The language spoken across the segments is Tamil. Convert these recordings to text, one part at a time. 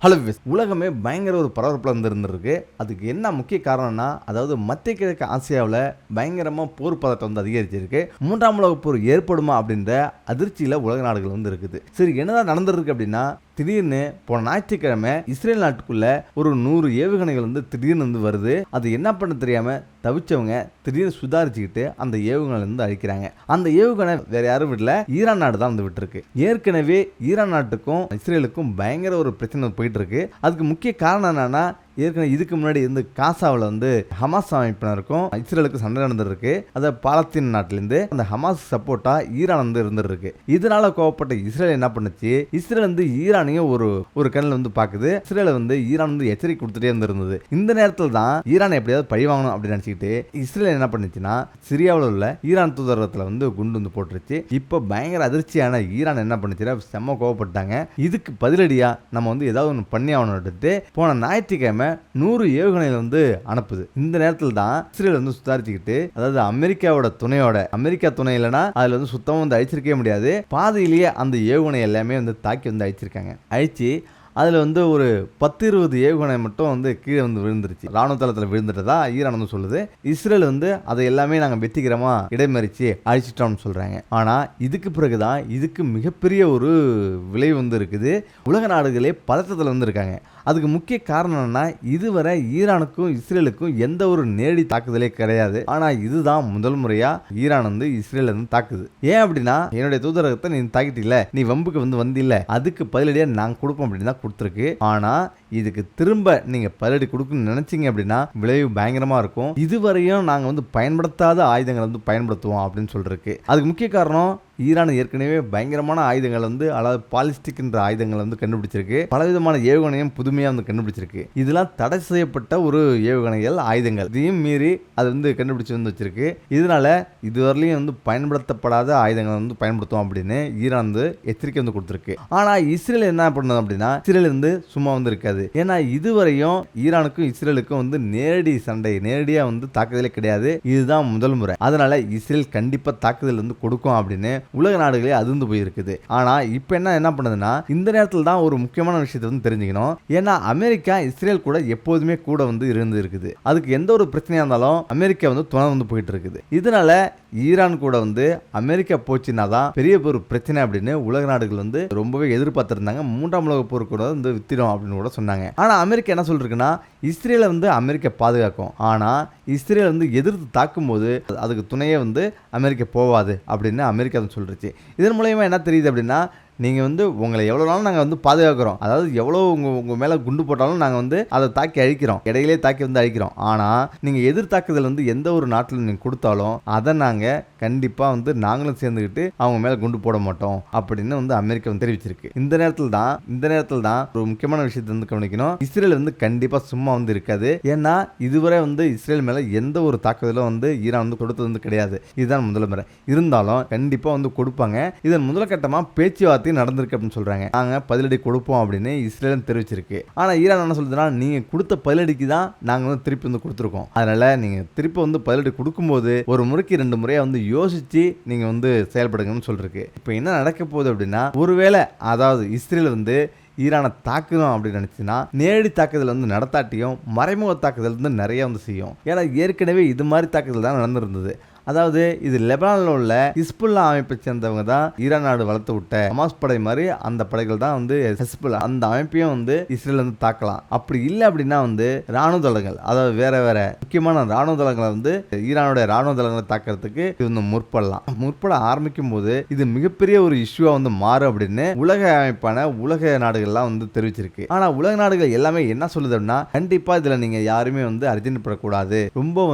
ஹலோ விஸ் உலகமே பயங்கர ஒரு பரபரப்பில் இருந்திருக்கு. அதுக்கு என்ன முக்கிய காரணம்னா, அதாவது மத்திய கிழக்கு ஆசியாவில் பயங்கரமாக போர் பதட்டம் அதிகரிச்சிருக்கு. மூன்றாம் உலக போர் ஏற்படுமா அப்படின்ற அதிர்ச்சியில் உலக நாடுகள் இருக்குது. சரி, என்னதான் நடந்திருக்கு அப்படின்னா, திடீர்னு போன ஞாயிற்றுக்கிழமை இஸ்ரேல் நாட்டுக்குள்ள ஒரு 100 ஏவுகணைகள் திடீர்னு வருது. அது என்ன பண்ண தெரியாம தவிச்சவங்க திடீர்னு சுதாரிச்சுக்கிட்டு அந்த ஏவுகணையிலிருந்து அழிக்கிறாங்க. அந்த ஏவுகணை வேற யாரும் விடல, ஈரான் நாடு தான் விட்டுருக்கு. ஏற்கனவே ஈரான் நாட்டுக்கும் இஸ்ரேலுக்கும் பயங்கர ஒரு பிரச்சனை போயிட்டு இருக்கு. அதுக்கு முக்கிய காரணம் என்னன்னா, ஏற்கனவே இதுக்கு முன்னாடி ஹமாஸ் அமைப்பினருக்கும் இஸ்ரேலுக்கு சண்டை நடந்திருக்கு. அதை பாலஸ்தீன் நாட்டிலிருந்து அந்த ஹமாஸ் சப்போர்ட்டா ஈரான் இருந்திருக்கு. இதனால கோவப்பட்ட இஸ்ரேல் என்ன பண்ணுச்சு, இஸ்ரேல் ஈரானையும் ஒரு கண்ணில் பாக்குது. இஸ்ரேல ஈரான் எச்சரிக்கை கொடுத்துட்டே இருந்தது. இந்த நேரத்தில் தான் ஈரான் எப்படியாவது பழி வாங்கணும் அப்படின்னு நினைச்சிட்டு இஸ்ரேல் என்ன பண்ணுச்சுன்னா, சிரியாவில் உள்ள ஈரான் தூதரகத்தில் குண்டு போட்டுருச்சு. இப்ப பயங்கர அதிர்ச்சியான ஈரான் என்ன பண்ணுச்சு, செம்ம கோவப்பட்டாங்க. இதுக்கு பதிலடியா நம்ம ஏதாவது ஒன்று பண்ணி ஆகணும்ட்டு போன ஞாயிற்றுக்கிழமை 100 ஏவுகணைகள் அனுப்புது. இந்த நேரத்தில் தான் இஸ்ரேல் சுதாரிச்சுக்கிட்டு, அதாவது அமெரிக்காவோட அமெரிக்கா துணை இல்லைன்னா அதுல சுத்தமா அழிச்சிருக்கவே முடியாது. பாதையிலேயே அந்த ஏவுகணை எல்லாமே தாக்கி அழிச்சிருக்காங்க. அழிச்சு அதில் ஒரு 10-20 ஏவுகணை மட்டும் கீழே விழுந்துருச்சு. ராணுவ தளத்தில் விழுந்துட்டதா ஈரான் சொல்லுது. இஸ்ரேல் அதை எல்லாமே நாங்கள் வெற்றிகரமா இடைமறிச்சு அழிச்சிட்டோம்னு சொல்றாங்க. ஆனா இதுக்கு பிறகுதான் இதுக்கு மிகப்பெரிய ஒரு விளைவு இருக்குது. உலக நாடுகளே பதட்டத்தில் இருக்காங்க. அதுக்கு முக்கிய காரணம் என்னன்னா, இதுவரை ஈரானுக்கும் இஸ்ரேலுக்கும் எந்த ஒரு நேரடி தாக்குதலே கிடையாது. ஆனா இதுதான் முதல் முறையா ஈரான் இஸ்ரேல் தாக்குது. ஏன் அப்படின்னா, என்னுடைய தூதரகத்தை நீ தாக்கிட்டில்ல, நீ வம்புக்கு வந்தில்ல, அதுக்கு பதிலடியா நாங்க கொடுப்போம் அப்படின்னு தான் கொடுத்துருக்கு. ஆனா இதுக்கு திரும்ப நீங்க பதிலடி கொடுக்கணும்னு நினைச்சீங்க அப்படின்னா விளைவு பயங்கரமா இருக்கும். இதுவரையும் நாங்க பயன்படுத்தாத ஆயுதங்களை பயன்படுத்துவோம் அப்படின்னு சொல்றதுக்கு அதுக்கு முக்கிய காரணம், ஈரான் ஏற்கனவே பயங்கரமான ஆயுதங்கள் அதாவது பாலிஸ்டிக் என்ற ஆயுதங்கள் கண்டுபிடிச்சிருக்கு. பலவிதமான ஏவுகணையும் புதுமையா கண்டுபிடிச்சிருக்கு. இதெல்லாம் தடை செய்யப்பட்ட ஒரு ஏவுகணைகள் ஆயுதங்கள். இதையும் மீறி அது கண்டுபிடிச்சு வச்சிருக்கு. இதனால இதுவரையிலும் பயன்படுத்தப்படாத ஆயுதங்களை பயன்படுத்துவோம் அப்படின்னு ஈரான் எச்சரிக்கை கொடுத்திருக்கு. ஆனா இஸ்ரேல் என்ன பண்ணது அப்படின்னா, இஸ்ரேல் சும்மா இருக்காது. ஏன்னா இதுவரையும் ஈரானுக்கும் இஸ்ரேலுக்கும் நேரடியா தாக்குதலே கிடையாது. இதுதான் முதல் முறை. அதனால இஸ்ரேல் கண்டிப்பா தாக்குதல் கொடுக்கும் அப்படின்னு உலக நாடுகளே அதிர்ந்து போயிருக்குது. ஆனா இப்ப என்ன பண்ணுதுன்னா, இந்த நேரத்தில் தான் ஒரு முக்கியமான விஷயத்தை தெரிஞ்சுக்கணும். ஏன்னா அமெரிக்கா இஸ்ரேல் கூட எப்போதுமே கூட இருந்து இருக்குது. அதுக்கு எந்த ஒரு பிரச்சனையா இருந்தாலும் அமெரிக்கா துணை போயிட்டு இருக்குது. இதனால ஈரான் கூட அமெரிக்கா போச்சுன்னா தான் பெரிய ஒரு பிரச்சனை அப்படின்னு உலக நாடுகள் ரொம்பவே எதிர்பார்த்திருந்தாங்க. மூன்றாம் உலக போர் கூட வித்திடும் அப்படின்னு கூட சொன்னாங்க. ஆனா அமெரிக்கா என்ன சொல்லிருக்குன்னா, இஸ்ரேலை அமெரிக்கா பாதுகாக்கும். ஆனா இஸ்ரேல் எதிர்த்து தாக்கும் போது அதுக்கு துணையே அமெரிக்கா போவாது அப்படின்னு அமெரிக்கா சொல்லிருச்சு. இதன் மூலமா என்ன தெரியுது அப்படின்னா, நீங்கள் உங்களை எவ்வளோ நாளும் நாங்கள் பாதுகாக்கிறோம். அதாவது எவ்வளோ உங்கள் மேலே குண்டு போட்டாலும் நாங்கள் அதை தாக்கி அழிக்கிறோம், இடையிலே தாக்கி அழிக்கிறோம். ஆனால் நீங்கள் எதிர்த்தாக்குதல் எந்த ஒரு நாட்டில் நீங்கள் கொடுத்தாலும் அதை நாங்கள் கண்டிப்பாக நாங்களும் சேர்ந்துக்கிட்டு அவங்க மேலே குண்டு போட மாட்டோம் அப்படின்னு அமெரிக்கா தெரிவிச்சிருக்கு. இந்த நேரத்தில் தான் ஒரு முக்கியமான விஷயத்தை கவனிக்கணும். இஸ்ரேல் கண்டிப்பாக சும்மா இருக்காது. ஏன்னா இதுவரை இஸ்ரேல் மேலே எந்த ஒரு தாக்குதலும் ஈரான் கொடுத்தது கிடையாது. இதுதான் முதல் முறை. இருந்தாலும் கண்டிப்பாக கொடுப்பாங்க. இதன் முதல் கட்டமாக பேச்சுவார்த்தை நடந்திருக்கு அப்படின்னு சொல்றாங்க. நாங்க பதிலடி கொடுப்போம் அப்படின்னு இஸ்ரேல் தெரிவிச்சிருக்கு. ஆனா ஈரான் என்ன சொல்லுதுன்னா, நீங்க கொடுத்த பதிலடிக்கு தான் நாங்க திருப்பி கொடுத்துருக்கோம். அதனால நீங்க திருப்பி பதிலடி கொடுக்கும்போது ஒரு முறைக்கு 2 முறையா யோசிச்சு நீங்க செயல்படுங்கன்னு சொல்லிருக்கு. இப்போ என்ன நடக்க போகுது அப்படின்னா, ஒருவேளை அதாவது இஸ்ரேல் ஈரானை தாக்குதோம் அப்படின்னு நினைச்சுன்னா, நேரடி தாக்குதல் நடத்தாட்டியும் மறைமுக தாக்குதல் நிறைய செய்யும். ஏன்னா ஏற்கனவே இது மாதிரி தாக்குதல் தான் நடந்திருந்தது. அதாவது இது லெபனானில் உள்ள ஹிஸ்புல்லா அமைப்பை சேர்ந்தவங்க தான் ஈரான் நாடு வளர்த்து விட்ட ஹமாஸ் படை மாதிரி அந்த படைகள் தான் ஹிஸ்புல்லா அந்த அமைப்பையும் இஸ்ரேல் தாக்கலாம். அப்படி இல்லை அப்படின்னா ராணுவ தளங்கள், அதாவது வேற முக்கியமான ராணுவ தளங்களை ஈரானுடைய ராணுவ தளங்களை தாக்கிறதுக்கு இது முற்பட ஆரம்பிக்கும் போது இது மிகப்பெரிய ஒரு இஷ்யூவா மாறும் அப்படின்னு உலக அமைப்பான உலக நாடுகள்லாம் தெரிவிச்சிருக்கு. ஆனா உலக நாடுகள் எல்லாமே என்ன சொல்லுது அப்படின்னா, கண்டிப்பா இதுல நீங்க யாருமே அர்ஜென்ட் படக்கூடாது, ரொம்ப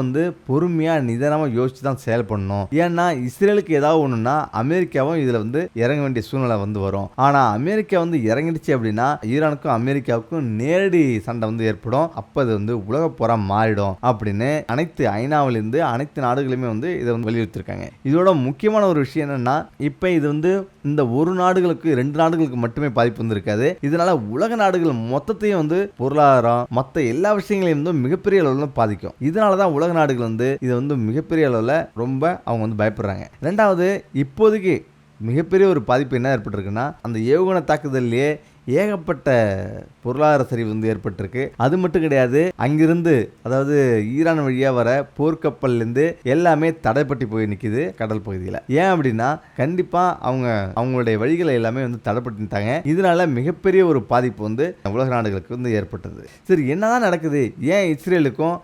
பொறுமையா நிதானமா யோசிச்சு தான் செயல்படணும். ஏன்னா இஸ்ரேலுக்கு ஏதாவது ஒண்ணுன்னா அமெரிக்காவும் இதுல இறங்க வேண்டிய சூழ்நிலை வரும். ஆனா அமெரிக்கா இறங்கிடுச்சு அப்படின்னா ஈரானுக்கும் அமெரிக்காவுக்கும் நேரடி சண்டை ஏற்படும். அப்ப அது உலக போரா மாறிடும் அப்படின்னு அனைத்து ஐநாவிலிருந்து அனைத்து நாடுகளுமே இதை வலியுறுத்திருக்காங்க. இதோட முக்கியமான ஒரு விஷயம் என்னன்னா, இப்ப இது இந்த ஒரு நாடுகளுக்கு 2 நாடுகளுக்கு மட்டுமே பாதிப்பு இருக்காது. இதனால உலக நாடுகள் மொத்தத்தையும் பொருளாதாரம் மற்ற எல்லா விஷயங்களையும் மிகப்பெரிய அளவில் பாதிக்கும். இதனாலதான் உலக நாடுகள் இது மிகப்பெரிய அளவில் ரொம்ப அவங்க பயப்படுறாங்க. ரெண்டாவது, இப்போதைக்கு மிகப்பெரிய ஒரு பாதிப்பு என்ன ஏற்பட்டிருக்குன்னா, அந்த ஏவுகணை தாக்குதல்லையே ஏகப்பட்ட பொருளாதார சரிவு வந்து ஏற்பட்டிருக்கு. அது மட்டும் கிடையாது, அங்கிருந்து அதாவது ஈரான் வழியா வர போர்க்கப்பல்லேருந்து எல்லாமே தடைப்பட்டு போய் நிக்குது கடல் பகுதியில். ஏன் அப்படின்னா கண்டிப்பா அவங்களுடைய வழிகளை எல்லாமே வந்து தடைப்பட்டுட்டாங்க. இதனால மிகப்பெரிய ஒரு பாதிப்பு வந்து உலக நாடுகளுக்கு வந்து ஏற்பட்டது. சரி, என்னதான் நடக்குது? ஏன் இஸ்ரேலுக்கும்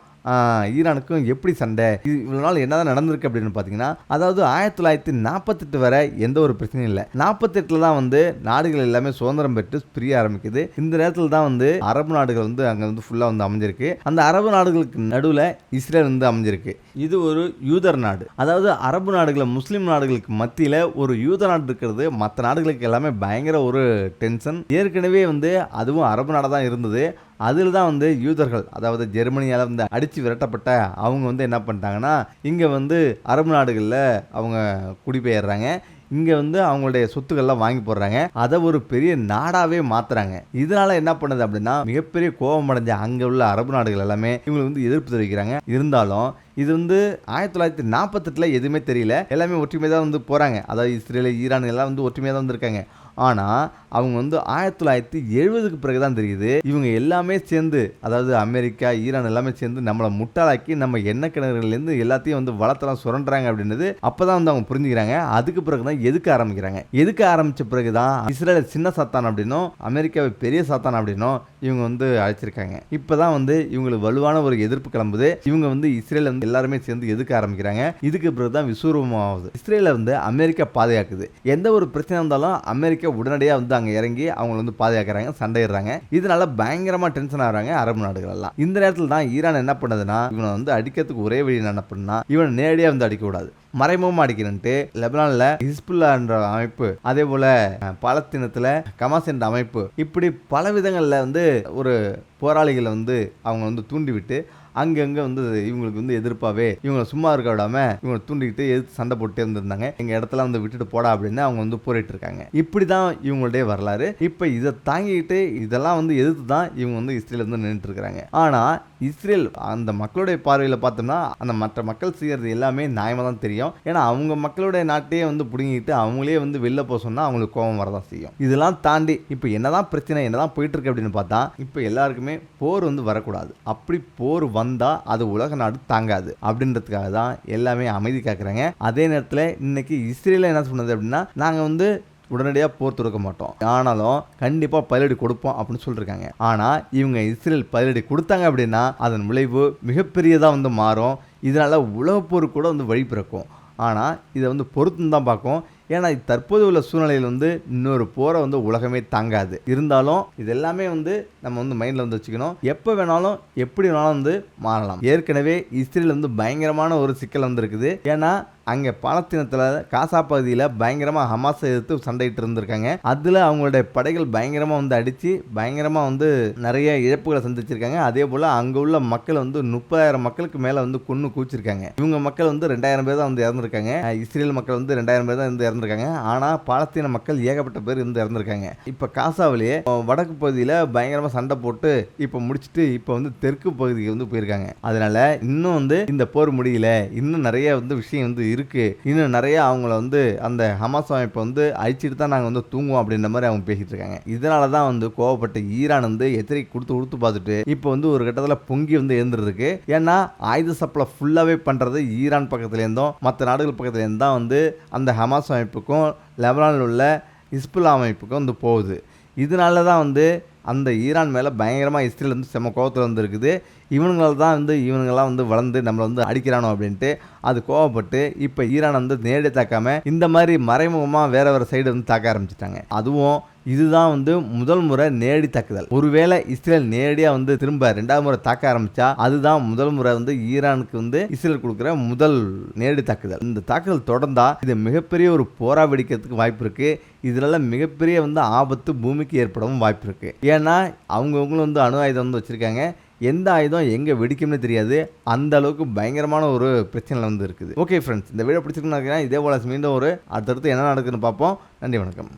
ஈரானுக்கும் எப்படி சண்டை? இவ்வளவு நாள் என்னதான் நடந்திருக்கு அப்படின்னு பார்த்தீங்கன்னா, அதாவது 1948 வரை எந்த ஒரு பிரச்சனையும் இல்லை. 48 தான் வந்து நாடுகள் எல்லாமே சுதந்திரம் பெற்று பிரிய ஆரம்பிக்குது. இந்த நேரத்தில் தான் வந்து அரபு நாடுகள் வந்து அங்கே வந்து ஃபுல்லாக வந்து அமைஞ்சிருக்கு. அந்த அரபு நாடுகளுக்கு நடுவில் இஸ்ரேல் வந்து அமைஞ்சிருக்கு. இது ஒரு யூதர் நாடு. அதாவது அரபு நாடுகளை முஸ்லீம் நாடுகளுக்கு மத்தியில் ஒரு யூத நாடு இருக்கிறது மற்ற நாடுகளுக்கு எல்லாமே பயங்கர ஒரு டென்ஷன். ஏற்கனவே வந்து அதுவும் அரபு நாடாக தான் இருந்தது. அதில் தான் வந்து யூதர்கள், அதாவது ஜெர்மனியால் வந்து அடித்து விரட்டப்பட்ட அவங்க வந்து என்ன பண்ணிட்டாங்கன்னா, இங்கே வந்து அரபு நாடுகளில் அவங்க குடிபெயர்றாங்க. இங்கே வந்து அவங்களுடைய சொத்துக்கள்லாம் வாங்கி போடுறாங்க. அதை ஒரு பெரிய நாடாகவே மாற்றுறாங்க. இதனால் என்ன பண்ணுது அப்படின்னா, மிகப்பெரிய கோபம் அடைஞ்ச அங்கே உள்ள அரபு நாடுகள் எல்லாமே இவங்களுக்கு வந்து எதிர்ப்பு தெரிவிக்கிறாங்க. இருந்தாலும் இது வந்து 1948 எதுவுமே தெரியல. எல்லாமே ஒற்றுமை தான் வந்து போகிறாங்க. அதாவது இஸ்ரேல், ஈரான் எல்லாம் வந்து ஒற்றுமையாக தான் வந்துருக்காங்க. ஆனால் அவங்க வந்து 1970க்கு பிறகு தான் தெரியுது, இவங்க எல்லாமே சேர்ந்து, அதாவது அமெரிக்கா, ஈரான் எல்லாமே சேர்ந்து நம்மளை முட்டாளாக்கி நம்ம எண்ணெய் கிணறுலேருந்து எல்லாத்தையும் வந்து வளத்தெல்லாம் சுரண்டுறாங்க அப்படின்றது அப்போ தான் வந்து அவங்க புரிஞ்சுக்கிறாங்க. அதுக்கு பிறகு தான் எதுக்க ஆரம்பிக்கிறாங்க. எதுக்க ஆரம்பித்த பிறகு தான் இஸ்ரேலை சின்ன சாத்தான் அப்படின்னும் அமெரிக்காவை பெரிய சாத்தான் அப்படின்னும் இவங்க வந்து அழைச்சிருக்காங்க. இப்போ தான் வந்து இவங்களுக்கு வலுவான ஒரு எதிர்ப்பு கிளம்புது. இவங்க வந்து இஸ்ரேல் வந்து எல்லாருமே சேர்ந்து எதுக்க ஆரம்பிக்கிறாங்க. இதுக்கு பிறகு தான் விசுரூபமாகுது. இஸ்ரேலை வந்து அமெரிக்கா பாதுகாக்குது. எந்த ஒரு பிரச்சனை இருந்தாலும் அமெரிக்கா உடனடியாக வந்து அங்கே இறங்கி அவங்க வந்து பாதுகாக்கிறாங்க, சண்டையிடுறாங்க. இதனால பயங்கரமா டென்ஷன் ஆகிறாங்க அரபு நாடுகள் எல்லாம். இந்த நேரத்தில் தான் ஈரான் என்ன பண்ணுதுன்னா, இவனை வந்து அடிக்கிறதுக்கு ஒரே வழி என்ன பண்ணா, இவனை நேரடியாக வந்து அடிக்க கூடாது, மறைமுகமாக அடிக்கிறன்ட்டு லெபனானில் ஹிஸ்புல்லா என்ற அமைப்பு, அதே போல பாலஸ்தீனத்தில் கமாஸ் என்ற அமைப்பு, இப்படி பல விதங்களில் வந்து ஒரு போராளிகளை வந்து அவங்க வந்து தூண்டிவிட்டு அங்கங்கே வந்து இவங்களுக்கு வந்து எதிர்ப்பாகவே இவங்களை சும்மா இருக்க விடாமல் இவங்களை தூண்டிக்கிட்டு எதிர்த்து சண்டை போட்டு இருந்திருந்தாங்க. எங்கள் இடத்துல வந்து விட்டுட்டு போடா அப்படின்னு அவங்க வந்து போரிட்டு இருக்காங்க. இப்படி தான் இவங்களுடைய வரலாறு. இப்போ இதை தாங்கிக்கிட்டு இதெல்லாம் வந்து எதிர்த்து தான் இவங்க வந்து இஸ்ரேல் வந்து நின்றுட்டு இருக்கிறாங்க. ஆனால் இஸ்ரேல் அந்த மக்களுடைய பார்வையில் பார்த்தோம்னா அந்த மற்ற மக்கள் செய்கிறது எல்லாமே நியாயமாக தான் தெரியும். ஏன்னா அவங்க மக்களுடைய நாட்டையே வந்து பிடுங்கிட்டு அவங்களே வந்து வெளில போக சொன்னால் அவங்களுக்கு கோபம் வரதான் செய்யும். இதெல்லாம் தாண்டி இப்போ என்னதான் பிரச்சனை, என்னதான் போயிட்டு இருக்கு அப்படின்னு பார்த்தா, இப்போ எல்லாருக்குமே போர் வந்து வரக்கூடாது. அப்படி போர் வந்தால் அது உலக நாடு தாங்காது அப்படின்றதுக்காக தான் எல்லாமே அமைதி காக்குறாங்க. அதே நேரத்தில் இன்னைக்கு இஸ்ரேல் என்ன சொன்னது அப்படின்னா, நாங்கள் வந்து உடனடியாக போர் தொடுக்க மாட்டோம், ஆனாலும் கண்டிப்பாக பதிலடி கொடுப்போம் அப்படின்னு சொல்லியிருக்காங்க. ஆனால் இவங்க இஸ்ரேல் பதிலடி கொடுத்தாங்க அப்படின்னா அதன் விளைவு மிகப்பெரியதாக வந்து மாறும். இதனால் உலகப்போர் கூட வந்து வழி பிறக்கும். ஆனால் இதை வந்து பொறுத்து தான் பார்க்கும். ஏன்னா தற்போது உள்ள சூழ்நிலையில் வந்து இன்னொரு போரை வந்து உலகமே தாங்காது. இருந்தாலும் இதெல்லாமே வந்து நம்ம வந்து மைண்டில் வந்து வச்சுக்கணும். எப்போ வேணாலும் எப்படி வேணாலும் வந்து மாறலாம். ஏற்கனவே இஸ்ரேல் வந்து பயங்கரமான ஒரு சிக்கல் வந்து இருக்குது. ஏன்னா அங்கே பாலஸ்தீனத்தில் காசா பகுதியில் பயங்கரமாக ஹமாஸை எதிர்த்து சண்டையிட்டு இருந்திருக்காங்க. அதில் அவங்களுடைய படைகள் பயங்கரமாக வந்து அடித்து பயங்கரமாக வந்து நிறைய இழப்புகளை சந்திச்சிருக்காங்க. அதே போல் அங்கே உள்ள மக்கள் வந்து 30,000 மக்களுக்கு மேலே வந்து கொன்று குவிச்சிருக்காங்க. இவங்க மக்கள் வந்து 2,000 பேர் தான் வந்து இறந்துருக்காங்க. இஸ்ரேல் மக்கள் வந்து 2,000 பேர் தான் வந்து இறந்துருக்காங்க. ஆனால் பாலஸ்தீன மக்கள் ஏகப்பட்ட பேர் வந்து இறந்துருக்காங்க. இப்போ காசாவிலேயே வடக்கு பகுதியில் பயங்கரமாக சண்டை போட்டு இப்போ முடிச்சுட்டு இப்போ வந்து தெற்கு பகுதிக்கு வந்து போயிருக்காங்க. அதனால இன்னும் வந்து இந்த போர் முடியல, இன்னும் நிறைய வந்து விஷயம் வந்து இருக்கு, இன்னும் நிறைய அவங்கள வந்து அந்த ஹமாஸ் அமைப்பை வந்து அழிச்சிட்டு தான் நாங்கள் வந்து தூங்குவோம் அப்படின்ற மாதிரி அவங்க பேசிட்டு இருக்காங்க. இதனால தான் வந்து கோவப்பட்ட ஈரான் வந்து எச்சரிக்கை கொடுத்து பார்த்துட்டு இப்போ வந்து ஒரு கட்டத்தில் பொங்கி வந்து எழுந்துருக்கு. ஏன்னா ஆயுத சப்ளை ஃபுல்லாகவே பண்ணுறது ஈரான் பக்கத்துலேருந்தும் மற்ற நாடுகள் பக்கத்துலேருந்து தான் வந்து அந்த ஹமாஸ் அமைப்புக்கும் லெபனானில் உள்ள ஹிஸ்புல்லா அமைப்புக்கும் வந்து போகுது. இதனால தான் வந்து அந்த ஈரான் மேலே பயங்கரமாக இஸ்ரேல் வந்து செம்ம கோபத்தில் வந்து இருக்குது. இவனுங்களாம் வந்து வளர்ந்து நம்மளை வந்து அடிக்கிறானோ அப்படின்ட்டு அது கோவப்பட்டு இப்போ ஈரான் வந்து நேரடி தாக்காம இந்த மாதிரி மறைமுகமாக வேற சைடு வந்து தாக்க ஆரம்பிச்சிட்டாங்க. அதுவும் இதுதான் வந்து முதல் முறை நேரடி தாக்குதல். ஒருவேளை இஸ்ரேல் நேரடியாக வந்து திரும்ப 2வது முறை தாக்க ஆரம்பிச்சா அதுதான் முதல் முறை வந்து ஈரானுக்கு வந்து இஸ்ரேல் கொடுக்குற முதல் நேரடி தாக்குதல். இந்த தாக்குதல் தொடர்ந்தா இது மிகப்பெரிய ஒரு போரா வெடிக்கிறதுக்கு வாய்ப்பு இருக்கு. இதனால மிகப்பெரிய வந்து ஆபத்து பூமிக்கு ஏற்படவும் வாய்ப்பு இருக்கு. ஏன்னா அவங்கவுங்களும் வந்து அணு ஆயுதம் வந்து வச்சிருக்காங்க. எந்த ஆயுதம் எங்கே வெடிக்கும்னு தெரியாது. அந்த அளவுக்கு பயங்கரமான ஒரு பிரச்சனை வந்து இருக்குது. ஓகே ஃப்ரெண்ட்ஸ், இந்த வீடியோ பிடிச்சிருக்குன்னு நினைக்கிறேன். இதே போல மீண்டும் ஒரு அடுத்தடுத்து என்ன நடக்குதுன்னு பார்ப்போம். நன்றி, வணக்கம்.